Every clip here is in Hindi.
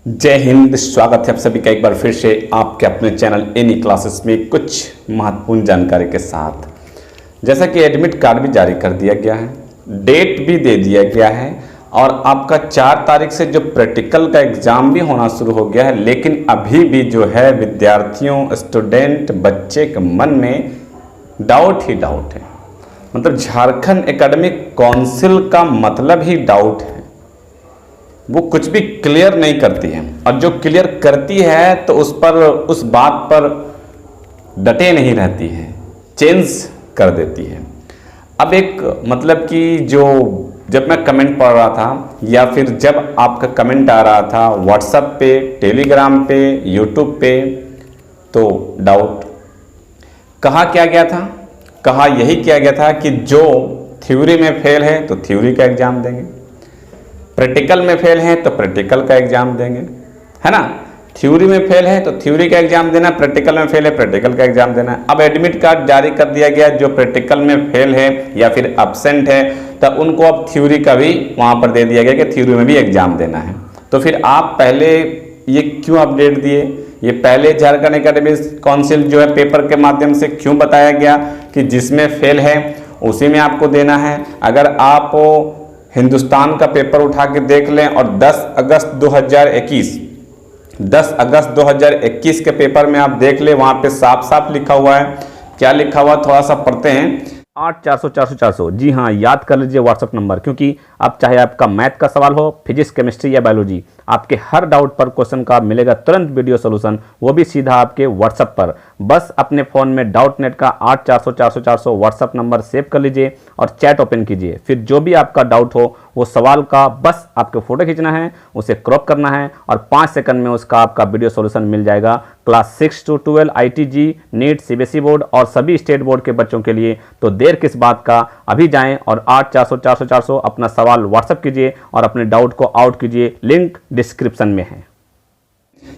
जय हिंद। स्वागत है आप सभी का एक बार फिर से आपके अपने चैनल एनी क्लासेस में कुछ महत्वपूर्ण जानकारी के साथ। जैसा कि एडमिट कार्ड भी जारी कर दिया गया है, डेट भी दे दिया गया है और आपका 4 तारीख से जो प्रैक्टिकल का एग्ज़ाम भी होना शुरू हो गया है, लेकिन अभी भी जो है विद्यार्थियों, स्टूडेंट, बच्चे के मन में डाउट ही डाउट है। मतलब झारखंड एकेडमिक काउंसिल का मतलब ही डाउट है, वो कुछ भी क्लियर नहीं करती है और जो क्लियर करती है तो उस बात पर डटे नहीं रहती है, चेंज कर देती है। अब एक मतलब कि जब मैं कमेंट पढ़ रहा था या फिर जब आपका कमेंट आ रहा था व्हाट्सएप पे, टेलीग्राम पे, यूट्यूब पे, तो डाउट कहा क्या गया था, कहा यही किया गया था कि जो थ्योरी में फेल है तो थ्योरी का एग्ज़ाम देंगे, प्रैक्टिकल में फेल है तो प्रैक्टिकल का एग्जाम देंगे, है ना। थ्योरी में फेल है तो थ्योरी का एग्जाम देना, प्रैक्टिकल में फेल है प्रैक्टिकल का एग्जाम देना। अब एडमिट कार्ड जारी कर दिया गया, जो प्रैक्टिकल में फेल है या फिर एब्सेंट है तब उनको अब थ्योरी का भी वहां पर दे दिया गया कि थ्योरी में भी एग्जाम देना है। तो फिर आप पहले ये क्यों अपडेट दिए? ये पहले झारखंड एकेडमिक काउंसिल जो है पेपर के माध्यम से क्यों बताया गया कि जिसमें फेल है उसी में आपको देना है। अगर आप हिंदुस्तान का पेपर उठा के देख लें और 10 अगस्त 2021 के पेपर में आप देख लें, वहाँ पे साफ साफ लिखा हुआ है। क्या लिखा हुआ थोड़ा सा पढ़ते हैं। 8400 जी हाँ, याद कर लीजिए व्हाट्सअप नंबर, क्योंकि अब चाहे आपका मैथ का सवाल हो, फिजिक्स, केमिस्ट्री या बायोलॉजी, आपके हर डाउट पर क्वेश्चन का मिलेगा तुरंत वीडियो सोल्यूशन, वो भी सीधा आपके व्हाट्सएप पर। बस अपने फ़ोन में .net का 8400 व्हाट्सअप नंबर सेव कर लीजिए और चैट ओपन कीजिए। फिर जो भी आपका डाउट हो वो सवाल का बस आपको फोटो खींचना है, उसे क्रॉप करना है और 5 सेकंड में उसका आपका वीडियो सोल्यूशन मिल जाएगा। Class 6 to 12 ITG, NEET, CBSE board और सभी स्टेट बोर्ड के बच्चों के लिए। तो देर किस बात का, अभी जाएं और 8400 अपना सवाल व्हाट्सएप कीजिए और अपने डाउट को आउट कीजिए। लिंक डिस्क्रिप्शन में है।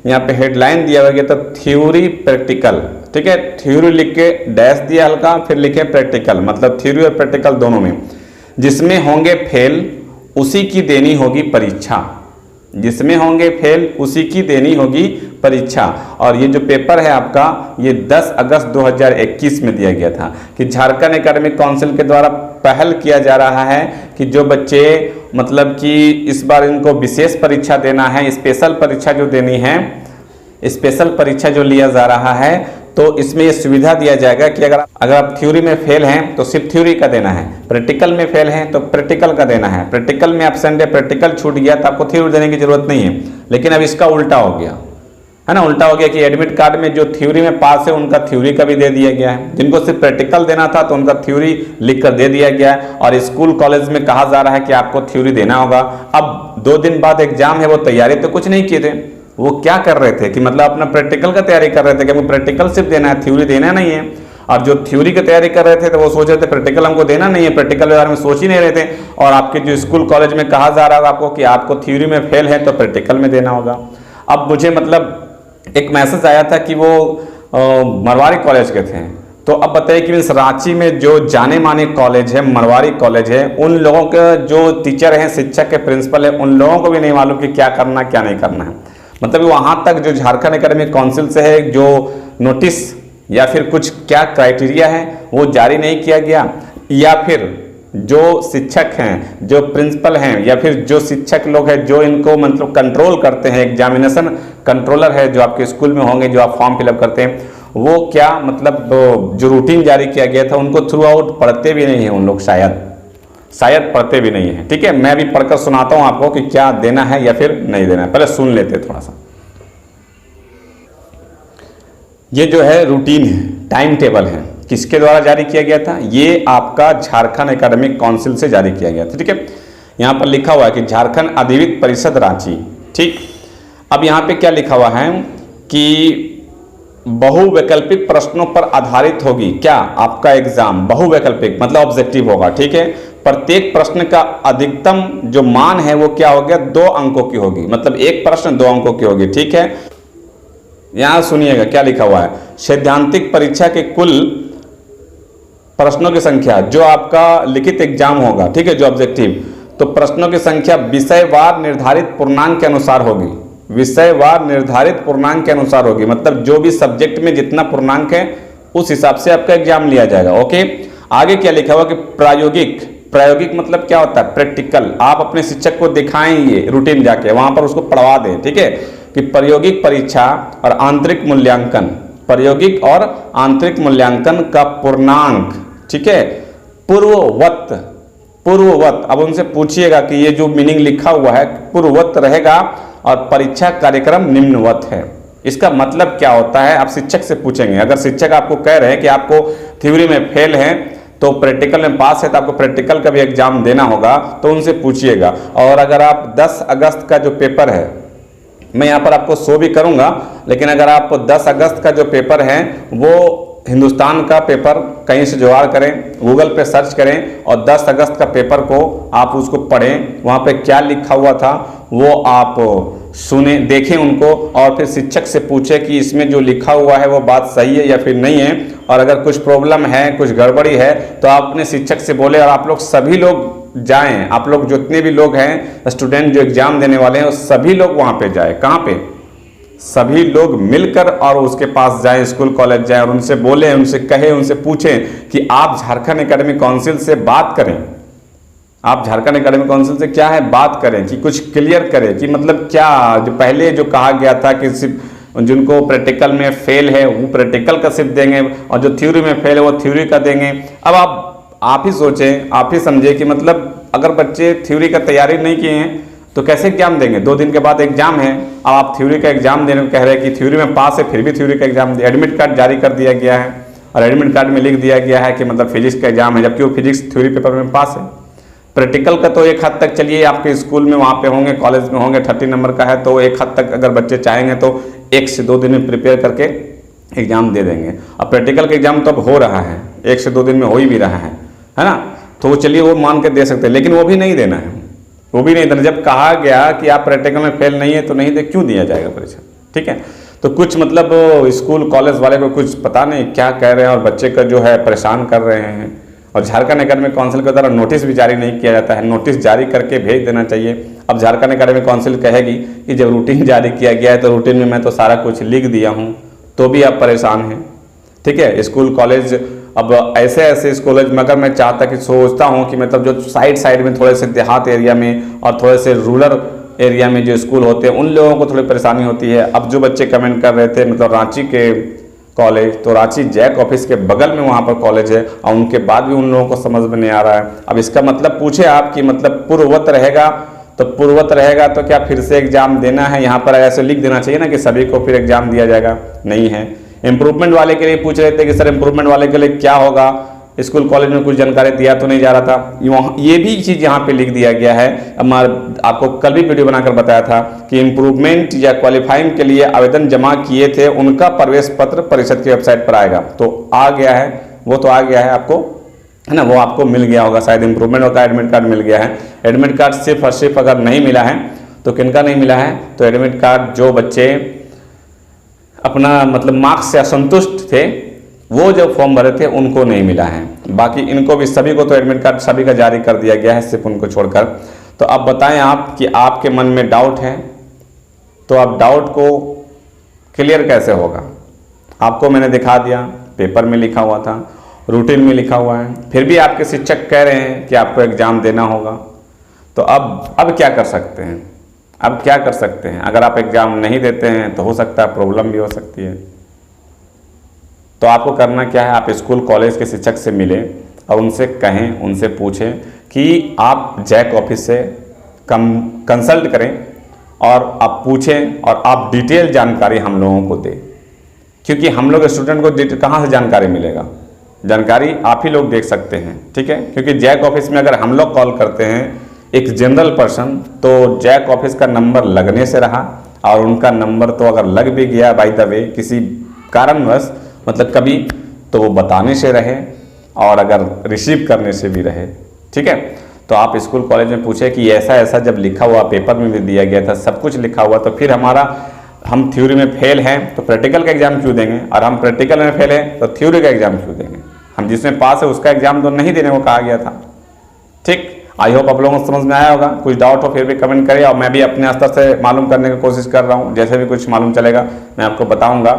यहाँ पे हेडलाइन दिया हुआ तो थ्योरी प्रैक्टिकल, ठीक है। थ्योरी लिख के डैश दिया हल्का, फिर लिखे प्रैक्टिकल, मतलब थ्योरी और प्रैक्टिकल दोनों में। जिसमें होंगे फेल उसी की देनी होगी परीक्षा, जिसमें होंगे फेल उसी की देनी होगी परीक्षा। और ये जो पेपर है आपका, ये 10 अगस्त 2021 में दिया गया था कि झारखंड एकेडमिक काउंसिल के द्वारा पहल किया जा रहा है कि जो बच्चे मतलब कि इस बार इनको विशेष परीक्षा देना है, स्पेशल परीक्षा जो देनी है, स्पेशल परीक्षा जो लिया जा रहा है, तो इसमें ये सुविधा दिया जाएगा कि अगर आप थ्योरी में फेल हैं तो सिर्फ थ्योरी का देना है, प्रैक्टिकल में फेल हैं तो प्रैक्टिकल का देना है, प्रैक्टिकल में एब्सेंट है, प्रैक्टिकल छूट गया तो आपको थ्योरी देने की जरूरत नहीं है। लेकिन अब इसका उल्टा हो गया, है ना। उल्टा हो गया कि एडमिट कार्ड में जो थ्योरी में पास है उनका थ्योरी का भी दे दिया गया है, जिनको सिर्फ प्रैक्टिकल देना था तो उनका थ्योरी लिख कर दे दिया गया है। और स्कूल कॉलेज में कहा जा रहा है कि आपको थ्योरी देना होगा। अब 2 दिन बाद एग्जाम है, वो तैयारी तो कुछ नहीं किए थे, वो क्या कर रहे थे कि मतलब अपना प्रैक्टिकल का तैयारी कर रहे थे कि हमको प्रैक्टिकल सिर्फ देना है, थ्योरी देना नहीं है। और जो थ्योरी की तैयारी कर रहे थे तो वो सोच रहे थे प्रैक्टिकल हमको देना नहीं है, प्रैक्टिकल के बारे में सोच ही नहीं रहे थे। और आपके जो स्कूल कॉलेज में कहा जा रहा होगा आपको कि आपको थ्योरी में फेल है तो प्रैक्टिकल में देना होगा। अब मुझे मतलब एक मैसेज आया था कि वो मरवाड़ी कॉलेज के थे, तो अब बताइए कि इस रांची में जो जाने माने कॉलेज है, मरवाड़ी कॉलेज है, उन लोगों के जो टीचर हैं, शिक्षक के प्रिंसिपल है, उन लोगों को भी नहीं मालूम कि क्या करना क्या नहीं करना है। मतलब वहाँ तक जो झारखंड एकेडमिक काउंसिल से है जो नोटिस या फिर कुछ क्या क्राइटेरिया है वो जारी नहीं किया गया, या फिर जो शिक्षक हैं, जो प्रिंसिपल हैं, या फिर जो शिक्षक लोग हैं जो इनको मतलब कंट्रोल करते हैं, एग्जामिनेशन कंट्रोलर है जो आपके स्कूल में होंगे, जो आप फॉर्म फिलअप करते हैं, वो क्या मतलब जो रूटीन जारी किया गया था उनको थ्रू आउट पढ़ते भी नहीं है उन लोग, शायद पढ़ते भी नहीं है। ठीक है, मैं भी पढ़कर सुनाता हूं आपको कि क्या देना है या फिर नहीं देना है, पहले सुन लेते थोड़ा सा। ये जो है रूटीन है, टाइम टेबल है, किसके द्वारा जारी किया गया था? ये आपका झारखंड एकेडमिक काउंसिल से जारी किया गया था। ठीक है, यहाँ पर लिखा हुआ है कि झारखंड अधिविद्य परिषद रांची। ठीक, अब यहाँ पे क्या लिखा हुआ है कि बहुवैकल्पिक प्रश्नों पर आधारित होगी क्या आपका एग्जाम, बहुवैकल्पिक मतलब ऑब्जेक्टिव होगा। ठीक है, प्रत्येक प्रश्न का अधिकतम जो मान है वो क्या हो गया, 2 अंकों की होगी, मतलब एक प्रश्न 2 अंकों की होगी। ठीक है, यहां सुनिएगा क्या लिखा हुआ है, सैद्धांतिक परीक्षा के कुल प्रश्नों की संख्या, जो आपका लिखित एग्जाम होगा, ठीक है, जो ऑब्जेक्टिव, तो प्रश्नों की संख्या विषयवार निर्धारित पूर्णांक के अनुसार होगी। विषयवार निर्धारित पूर्णांक के अनुसार होगी, मतलब जो भी सब्जेक्ट में जितना पूर्णांक है उस हिसाब से आपका एग्जाम लिया जाएगा। ओके, आगे क्या लिखा हुआ कि प्रायोगिक मतलब क्या होता है, प्रैक्टिकल। आप अपने शिक्षक को दिखाएं, ये रूटीन जाके वहां पर उसको पढ़वा दें, ठीक है, कि प्रायोगिक परीक्षा और आंतरिक मूल्यांकन, प्रायोगिक और आंतरिक मूल्यांकन का पूर्णांक, ठीक है, पूर्ववत। अब उनसे पूछिएगा कि ये जो मीनिंग लिखा हुआ है पूर्ववत रहेगा और परीक्षा कार्यक्रम निम्नवत है, इसका मतलब क्या होता है आप शिक्षक से पूछेंगे। अगर शिक्षक आपको कह रहे हैं कि आपको थ्योरी में फेल है तो प्रैक्टिकल में पास है, तो आपको प्रैक्टिकल का भी एग्जाम देना होगा, तो उनसे पूछिएगा। और अगर आप 10 अगस्त का जो पेपर है, मैं यहाँ पर आपको शो भी करूँगा, लेकिन अगर आप 10 अगस्त का जो पेपर है वो हिंदुस्तान का पेपर कहीं से जुगाड़ करें, गूगल पे सर्च करें और 10 अगस्त का पेपर को आप उसको पढ़ें, वहाँ पे क्या लिखा हुआ था वो आप सुने, देखें उनको, और फिर शिक्षक से पूछें कि इसमें जो लिखा हुआ है वो बात सही है या फिर नहीं है। और अगर कुछ प्रॉब्लम है, कुछ गड़बड़ी है, तो आप अपने शिक्षक से बोले और आप लोग सभी लोग जाएं, आप लोग जितने भी लोग हैं स्टूडेंट जो एग्जाम देने वाले हैं, सभी लोग वहाँ पे जाएं। कहाँ पे? सभी लोग मिलकर और उसके पास जाएं, स्कूल कॉलेज जाएं और उनसे बोलें, उनसे कहें, उनसे पूछें कि आप झारखंड एकेडमिक काउंसिल से बात करें, आप झारखंड एकेडमिक काउंसिल से क्या है बात करें, कि कुछ क्लियर करें कि मतलब क्या जो पहले जो कहा गया था कि सिर्फ जिनको प्रैक्टिकल में फेल है वो प्रैक्टिकल का सिर्फ देंगे और जो थ्योरी में फेल है वो थ्योरी का देंगे। अब आप ही सोचें, आप ही समझें कि मतलब अगर बच्चे थ्योरी का तैयारी नहीं किए हैं तो कैसे एग्जाम देंगे? 2 दिन के बाद एग्जाम है, अब आप थ्योरी का एग्जाम देने को कह रहे हैं कि थ्योरी में पास है, फिर भी थ्योरी का एग्जाम दे। एडमिट कार्ड जारी कर दिया गया है और एडमिट कार्ड में लिख दिया गया है कि मतलब फिजिक्स का एग्जाम है, जबकि वो फिजिक्स थ्योरी पेपर में पास है। प्रैक्टिकल का तो एक हद तक चलिए आपके स्कूल में वहाँ पे होंगे, कॉलेज में होंगे, 30 नंबर का है तो एक हद तक अगर बच्चे चाहेंगे तो 1 से 2 दिन में प्रिपेयर करके एग्जाम दे देंगे। अब प्रैक्टिकल का एग्जाम तो अब हो रहा है, 1 से 2 दिन में हो ही भी रहा है ना, तो वो चलिए वो मान के दे सकते हैं, लेकिन वो भी नहीं देना है, वो भी नहीं देना। जब कहा गया कि आप प्रैक्टिकल में फेल नहीं है तो नहीं दे, क्यों दिया जाएगा परीक्षा? ठीक है, तो कुछ मतलब स्कूल कॉलेज वाले को कुछ पता नहीं क्या कह रहे हैं और बच्चे का जो है परेशान कर रहे हैं। और झारखंड एकेडमिक काउंसिल के द्वारा नोटिस भी जारी नहीं किया जाता है, नोटिस जारी करके भेज देना चाहिए। अब झारखंड एकेडमिक काउंसिल कहेगी कि जब रूटीन जारी किया गया है तो रूटीन में मैं तो सारा कुछ लिख दिया हूँ, तो भी आप परेशान हैं। ठीक है, स्कूल कॉलेज अब ऐसे कॉलेज में अगर मैं चाहता कि सोचता हूँ कि मतलब जो साइड में थोड़े से देहात एरिया में और थोड़े से रूरल एरिया में जो स्कूल होते हैं उन लोगों को थोड़ी परेशानी होती है। अब जो बच्चे कमेंट कर रहे थे मतलब रांची के कॉलेज, तो रांची जैक ऑफिस के बगल में वहाँ पर कॉलेज है और उनके बाद भी उन लोगों को समझ में नहीं आ रहा है। अब इसका मतलब पूछे आप कि मतलब पूर्ववत रहेगा, तो पूर्ववत रहेगा तो क्या फिर से एग्जाम देना है? यहाँ पर ऐसे लिख देना चाहिए ना कि सभी को फिर एग्जाम दिया जाएगा, नहीं है। इम्प्रूवमेंट वाले के लिए पूछ रहे थे कि सर इम्प्रूवमेंट वाले के लिए क्या होगा, स्कूल कॉलेज में कुछ जानकारी दिया तो नहीं जा रहा था। ये भी चीज़ यहाँ पे लिख दिया गया है। आपको कल भी वीडियो बनाकर बताया था कि इम्प्रूवमेंट या क्वालिफाइंग के लिए आवेदन जमा किए थे उनका प्रवेश पत्र परिषद की वेबसाइट पर आएगा, तो आ गया है, वो तो आ गया है आपको, है ना, वो आपको मिल गया होगा शायद। इम्प्रूवमेंट का एडमिट कार्ड मिल गया है। एडमिट कार्ड सिर्फ और सिर्फ अगर नहीं मिला है तो किनका नहीं मिला है? तो एडमिट कार्ड जो बच्चे अपना मतलब मार्क्स से असंतुष्ट थे वो जो फॉर्म भरे थे उनको नहीं मिला है। बाकी इनको भी सभी को तो एडमिट कार्ड सभी का जारी कर दिया गया है, सिर्फ उनको छोड़कर। तो अब बताएं आप कि आपके मन में डाउट है, तो आप डाउट को क्लियर कैसे होगा? आपको मैंने दिखा दिया, पेपर में लिखा हुआ था, रूटीन में लिखा हुआ है, फिर भी आपके शिक्षक कह रहे हैं कि आपको एग्जाम देना होगा। तो अब क्या कर सकते हैं? अब क्या कर सकते हैं? अगर आप एग्जाम नहीं देते हैं तो हो सकता है प्रॉब्लम भी हो सकती है। तो आपको करना क्या है? आप स्कूल कॉलेज के शिक्षक से मिलें और उनसे कहें, उनसे पूछें कि आप जैक ऑफिस से कंसल्ट करें और आप पूछें और आप डिटेल जानकारी हम लोगों को दें, क्योंकि हम लोग स्टूडेंट को कहाँ से जानकारी मिलेगा? जानकारी आप ही लोग देख सकते हैं, ठीक है। क्योंकि जैक ऑफिस में अगर हम लोग कॉल करते हैं एक जनरल पर्सन, तो जैक ऑफिस का नंबर लगने से रहा, और उनका नंबर तो अगर लग भी गया बाय द वे किसी कारणवश मतलब कभी, तो वो बताने से रहे और अगर रिसीव करने से भी रहे, ठीक है। तो आप स्कूल कॉलेज में पूछे कि ऐसा ऐसा जब लिखा हुआ, पेपर में भी दिया गया था, सब कुछ लिखा हुआ, तो फिर हम थ्योरी में फेल हैं तो प्रैक्टिकल का एग्जाम क्यों देंगे, और हम प्रैक्टिकल में फेल हैं तो थ्योरी का एग्जाम क्यों देंगे? हम जिसमें पास है उसका एग्जाम तो नहीं देने को कहा गया था, ठीक। आई होप आप लोगों को समझ में आया होगा। कुछ डाउट हो फिर भी कमेंट करिए, और मैं भी अपने स्तर से मालूम करने की कोशिश कर रहा हूँ। जैसे भी कुछ मालूम चलेगा मैं आपको बताऊँगा,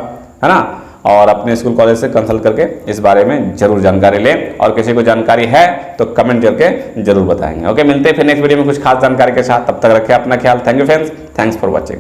है ना। और अपने स्कूल कॉलेज से कंसल्ट करके इस बारे में जरूर जानकारी लें, और किसी को जानकारी है तो कमेंट करके जरूर बताएंगे। ओके, मिलते हैं फिर नेक्स्ट वीडियो में कुछ खास जानकारी के साथ। तब तक रखें अपना ख्याल। Thank you friends, thanks for watching.